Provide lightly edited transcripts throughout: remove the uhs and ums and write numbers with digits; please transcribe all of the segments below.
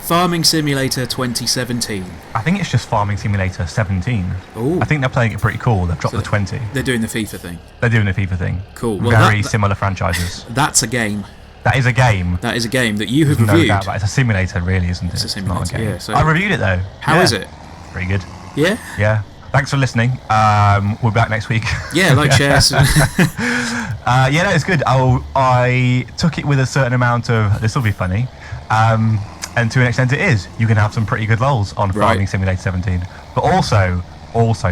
Farming Simulator 2017. I think it's just Farming Simulator 17. Ooh. I think they're playing it pretty cool. They've dropped the 20. They're doing the FIFA thing. They're doing the FIFA thing. Cool. Well, Very similar franchises. That's a game. That is a game. That is a game that you have No reviewed. doubt, but it's a simulator, really, isn't it? It's a simulator, not a game. yeah. So I reviewed it, though. How is it? Pretty good. Yeah? Yeah. Thanks for listening. We'll be back next week. Yeah, like, share. Yeah, no, it's good. I took it with a certain amount of, this will be funny. And to an extent it is. You can have some pretty good lols on Farming Simulator 17. But also,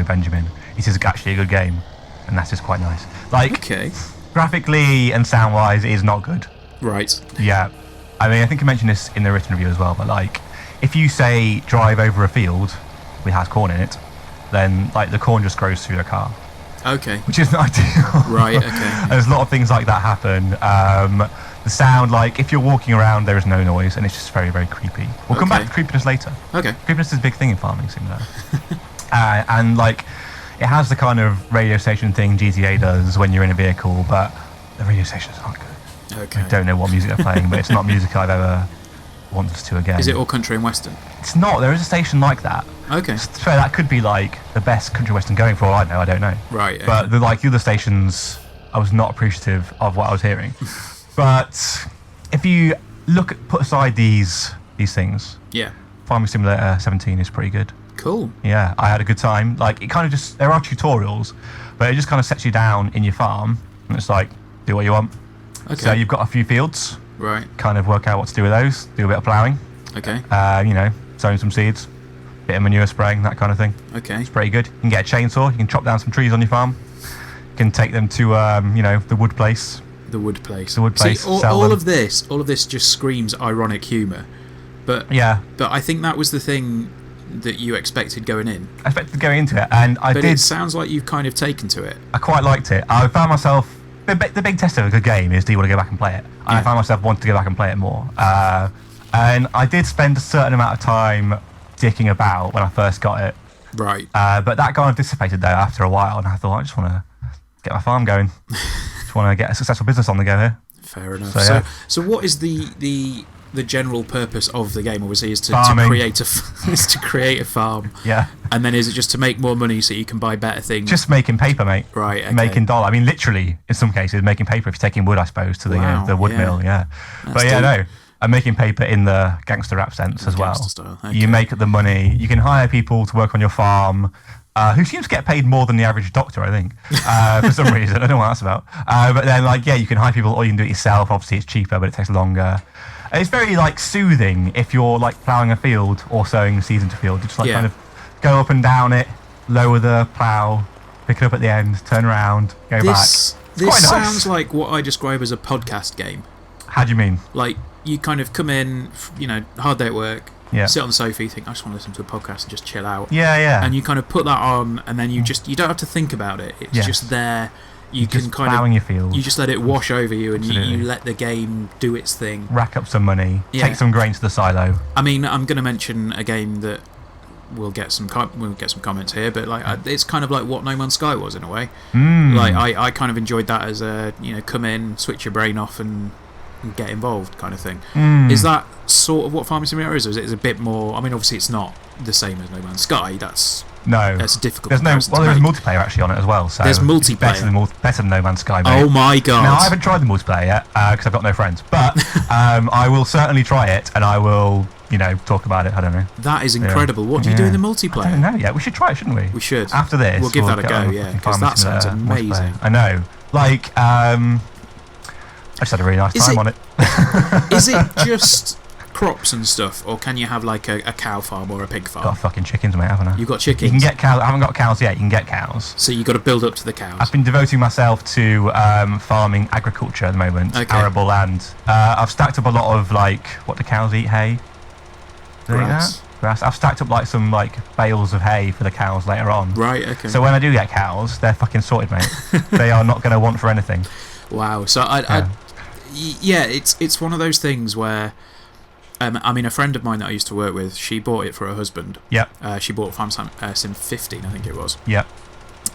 Benjamin, it is actually a good game. And that's just quite nice. Like, graphically and sound-wise, it is not good. Right. Yeah. I mean, I think I mentioned this in the written review as well, but like, if you say drive over a field with has corn in it, then like the corn just grows through the car. Okay. Which isn't ideal. Right, okay. There's a lot of things like that happen. The sound, like, if you're walking around, there is no noise, and it's just very, very creepy. We'll come back to creepiness later. Okay. Creepiness is a big thing in Farming Simulator. And, like, it has the kind of radio station thing GTA does when you're in a vehicle, but the radio stations aren't good. Okay. I don't know what music they're playing, but it's not music I've ever wanted to again. Is it all country and western? It's not. There is a station like that. Okay. So that could be, like, the best country western going for all I know. I don't know. Right. But, the other stations, I was not appreciative of what I was hearing. But if you put aside these things, Farming Simulator 17 is pretty good. Cool. Yeah, I had a good time. Like, it kind of just, there are tutorials, but it just kind of sets you down in your farm, and it's like, do what you want. Okay. So you've got a few fields. Right. Kind of work out what to do with those. Do a bit of ploughing. Okay. Sowing some seeds, bit of manure spraying, that kind of thing. Okay. It's pretty good. You can get a chainsaw. You can chop down some trees on your farm. You can take them to, the wood place. The wood place. The wood place. See, all of this just screams ironic humour. But I think that was the thing that you expected going in. I expected going into it, and I did. But it sounds like you've kind of taken to it. I quite liked it. I found myself. The big test of a good game is, do you want to go back and play it? And I found myself wanting to go back and play it more. And I did spend a certain amount of time dicking about when I first got it. Right. But that kind of dissipated though after a while, and I thought, I just want to get my farm going. Just want to get a successful business on the go here. Fair enough. So what is the general purpose of the game? Obviously, is to create a farm. Yeah. And then is it just to make more money so you can buy better things? Just making paper, mate. Right. Okay. Making dollar. I mean, literally, in some cases, making paper if you're taking wood, I suppose, to the wood mill. Yeah. That's I'm making paper in the gangster rap sense as well. Style. Okay. You make the money. You can hire people to work on your farm. Who seems to get paid more than the average doctor, I think, for some reason. I don't know what that's about. But then, you can hire people, or you can do it yourself. Obviously, it's cheaper, but it takes longer. And it's very, soothing if you're, ploughing a field or sowing seeds into a field. You just, kind of go up and down it, lower the plough, pick it up at the end, turn around, go back. This quite nice. sounds like what I describe as a podcast game. How do you mean? You kind of come in, hard day at work, sit on the sofa, you think, I just want to listen to a podcast and just chill out. Yeah. And you kind of put that on, and then you don't have to think about it. It's just there. You can just kind ploughing your field. You just let it wash over you, and you let the game do its thing. Rack up some money, take some grain to the silo. I mean, I'm going to mention a game that we'll get some comments here, but it's kind of like what No Man's Sky was in a way. I kind of enjoyed that as a come in, switch your brain off, and get involved kind of thing. Is that sort of what Farming Simulator is, or is it a bit more? I mean, obviously it's not the same as No Man's Sky. That's a difficult. There's multiplayer actually on it as well. So there's multiplayer. Better than No Man's Sky. Mate. Oh my god! Now I haven't tried the multiplayer yet because I've got no friends, but I will certainly try it, and I will talk about it. I don't know. That is incredible. What do you do in the multiplayer? I don't know yet. We should try it, shouldn't we? We should. After this, we'll give that a go. Yeah, because that sounds amazing. I know. I just had a really nice time on it. Is it just crops and stuff, or can you have a cow farm or a pig farm? Got fucking chickens, mate, haven't I? You've got chickens? You can get cows. I haven't got cows yet. You can get cows. So you've got to build up to the cows. I've been devoting myself to farming agriculture at the moment. Okay. Arable land. I've stacked up a lot of what do cows eat? Hay? Grass. Grass. I've stacked up some bales of hay for the cows later on. Right, okay. So when I do get cows, they're fucking sorted, mate. They are not going to want for anything. Wow. So it's one of those things where I mean, a friend of mine that I used to work with, she bought it for her husband. Yeah. She bought Farm Sim 15, I think it was. Yeah.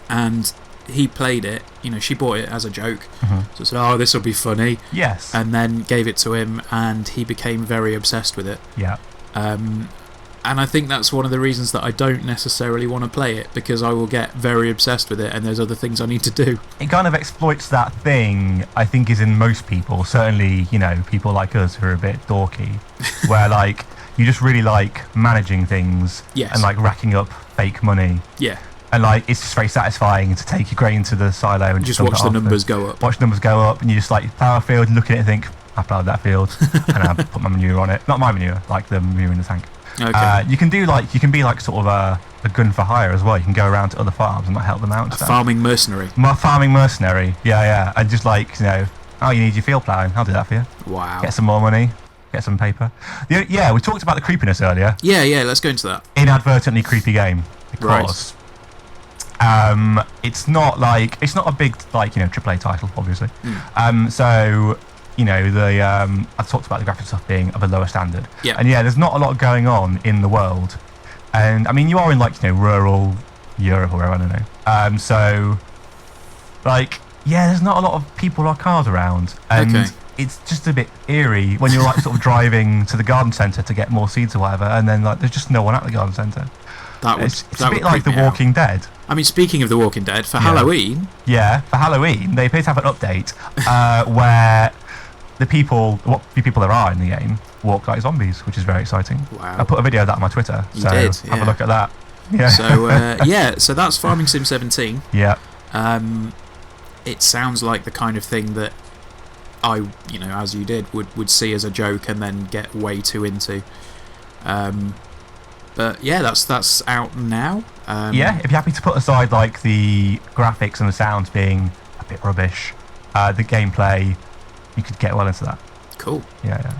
And he played it, she bought it as a joke. So I said, oh, this will be funny. Yes. And then gave it to him, and he became very obsessed with it. Yeah. And I think that's one of the reasons that I don't necessarily want to play it, because I will get very obsessed with it and there's other things I need to do. It kind of exploits that thing I think is in most people, certainly, you know, people like us who are a bit dorky, where like you just really like managing things and like racking up fake money. Yeah. And like it's just very satisfying to take your grain to the silo and just watch the numbers go up. Watch the numbers go up, and you just like power field, look at it and think, I plowed that field, and I put my manure on it. Not my manure, like the manure in the tank. Okay. You can be like sort of a gun for hire as well. You can go around to other farms and like help them out. A farming mercenary. Farming mercenary, yeah. And just like, you know, oh, you need your field ploughing, I'll do that for you. Wow. Get some more money, get some paper. Yeah, we talked about the creepiness earlier. Yeah, let's go into that. Inadvertently creepy game, because it's not a big, like, you know, AAA title, obviously. So, you know, I talked about the graphic stuff being of a lower standard. Yeah. And yeah, there's not a lot going on in the world. And I mean, you are in, like, you know, rural Europe or wherever, I don't know. So, like, yeah, there's not a lot of people or cars around. And it's just a bit eerie when you're like sort of driving to the garden centre to get more seeds or whatever, and then like there's just no one at the garden centre. It's a bit like The Walking Dead. I mean, speaking of The Walking Dead, for Halloween... Yeah, for Halloween, they appear to have an update where the people there are in the game walk like zombies, which is very exciting. Wow. I put a video of that on my Twitter, so have a look at that. Yeah. So, so that's Farming Sim 17. Yeah. It sounds like the kind of thing that I, you know, as you did, would see as a joke and then get way too into. But yeah, that's out now. Yeah, if you're happy to put aside like the graphics and the sounds being a bit rubbish, the gameplay, you could get well into that. Cool. Yeah.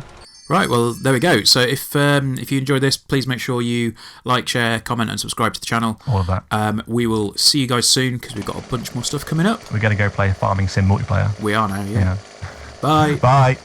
Right, well, there we go. So if you enjoyed this, please make sure you like, share, comment and subscribe to the channel. All of that. We will see you guys soon, because we've got a bunch more stuff coming up. We're going to go play Farming Sim multiplayer. We are now, yeah. Bye. Bye.